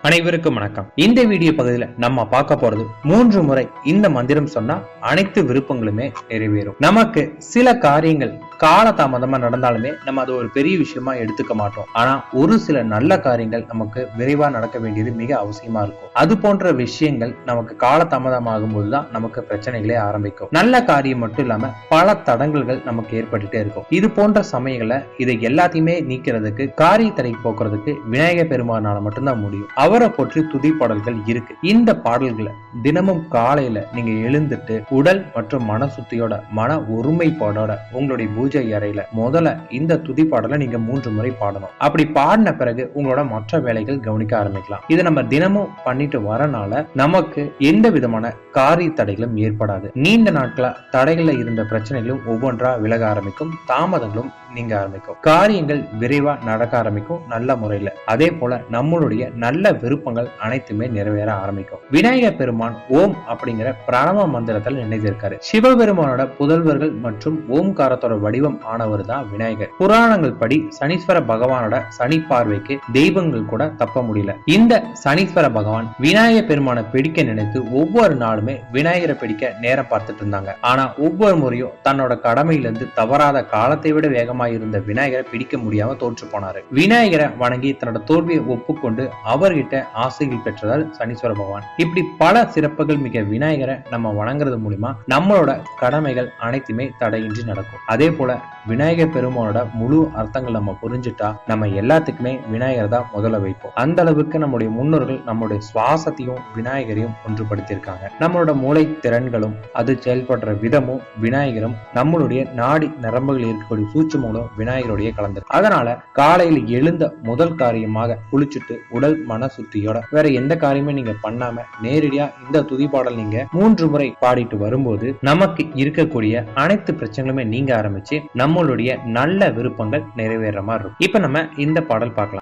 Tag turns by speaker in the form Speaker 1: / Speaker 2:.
Speaker 1: அனைவருக்கும் வணக்கம். இந்த வீடியோ பகுதியில நம்ம பார்க்க போறது 3 முறை இந்த மந்திரம் சொன்னா அனைத்து விருப்பங்களுமே நிறைவேறும். நமக்கு சில காரியங்கள் காலதாமதமா நடந்தாலுமே நம்ம அது ஒரு பெரிய விஷயமா எடுத்துக்க மாட்டோம். ஆனா ஒரு சில நல்ல காரியங்கள் நமக்கு விரைவா நடக்க வேண்டியது மிக அவசியமா இருக்கும். அது போன்ற விஷயங்கள் நமக்கு காலதாமதம் ஆகும் போதுதான் நமக்கு பிரச்சனைகளே ஆரம்பிக்கும். நல்ல காரியம் மட்டும் இல்லாம பல தடங்கல்கள் நமக்கு ஏற்பட்டுட்டே இருக்கும். இது போன்ற சமயங்கள்ல இதை எல்லாத்தையுமே நீக்கிறதுக்கு, காரிய தடை போக்குறதுக்கு விநாயகர் பெருமானால மட்டும்தான் முடியும். அவரை போற்றி துதி பாடல்கள் இருக்கு. இந்த பாடல்களை தினமும் காலையில நீங்க எழுந்துட்டு உடல் மற்றும் மன சுத்தியோட, மன ஒருமைப்பாடோட உங்களுடைய பூஜை அறையில முதல்ல இந்த துதி பாடலை நீங்க 3 முறை பாடணும். அப்படி பாடின பிறகு உங்களோட மற்ற வேலைகள் கவனிக்க ஆரம்பிக்கலாம். இதை நம்ம தினமும் பண்ணிட்டு வரனால நமக்கு எந்த விதமான காரிய தடைகளும் ஏற்படாது. நீண்ட நாட்களா தடைகள்ல இருந்த பிரச்சனைகளும் ஒவ்வொன்றா விலக ஆரம்பிக்கும். தாமதங்களும் நீங்க ஆரம்பிக்கும். காரியங்கள் விரைவா நடக்க ஆரம்பிக்கும் நல்ல முறையில. அதே போல நம்மளுடைய நல்ல விருப்பங்கள் அனைத்துமே நிறைவேற ஆரம்பிக்கும். விநாயகர் பெருமான் ஓம் அப்படிங்கிற பிரணவ மந்திரத்தில் நினைத்திருக்காரு. சிவபெருமானோட புதல்வர்கள் மற்றும் ஓம்காரத்தோட வடிவம் ஆனவர் தான் விநாயகர். புராணங்கள் படி சனீஸ்வர பகவானோட சனி பார்வைக்கு தெய்வங்கள் கூட தப்ப முடியல. இந்த சனீஸ்வர பகவான் விநாயகர் பெருமானை பிடிக்க நினைத்து ஒவ்வொரு நாளுமே விநாயகரை பிடிக்க நேரம் பார்த்துட்டு இருந்தாங்க. ஆனா ஒவ்வொரு முறையும் தன்னோட கடமையிலிருந்து தவறாத காலத்தை விட வேகமாக இருந்த விநாயகரை பிடிக்க முடியாம தோற்று போனாரு. விநாயகரை வணங்கி தன்னோட தோல்வியை ஒப்புக்கொண்டு அவர்கிட்ட ஆசைகள் பெற்றதால் சனீஸ்வர பகவான். இப்படி பல சிறப்புகள் மிக விநாயகரை நம்ம வணங்குறது மூலமா நம்மளோட கடமைகள் அனைத்துமே தடையின்றி நடக்கும். அதே போல விநாயகர் பெருமானோட முழு அர்த்தங்கள் நம்ம புரிஞ்சுட்டா நம்ம எல்லாத்துக்குமே விநாயகர் தான் முதல்ல வைப்போம். அந்த அளவுக்கு நம்முடைய முன்னோர்கள் நம்முடைய சுவாசத்தையும் விநாயகரையும் ஒன்றுபடுத்தியிருக்காங்க. நம்மளோட மூளை திறன்களும் அது செயல்படுற விதமும் விநாயகரும், நம்மளுடைய நாடி நரம்புகள் இருக்கக்கூடிய சூட்சுமங்களும் விநாயகருடைய கலந்திருக்கு. அதனால காலையில் எழுந்த முதல் காரியமாக குளிச்சுட்டு உடல் மன சுத்தியோட வேற எந்த காரியமே நீங்க பண்ணாம நேரடியா இந்த துதி பாடல் நீங்க 3 முறை பாடிட்டு வரும்போது நமக்கு இருக்கக்கூடிய அனைத்து பிரச்சனைகளுமே நீங்க ஆரம்பிச்சு நம்மளுடைய நல்ல விருப்பங்கள் நிறைவேற மாதிரி இருக்கும். இப்ப நம்ம இந்த பாடல் பார்க்கலாம்.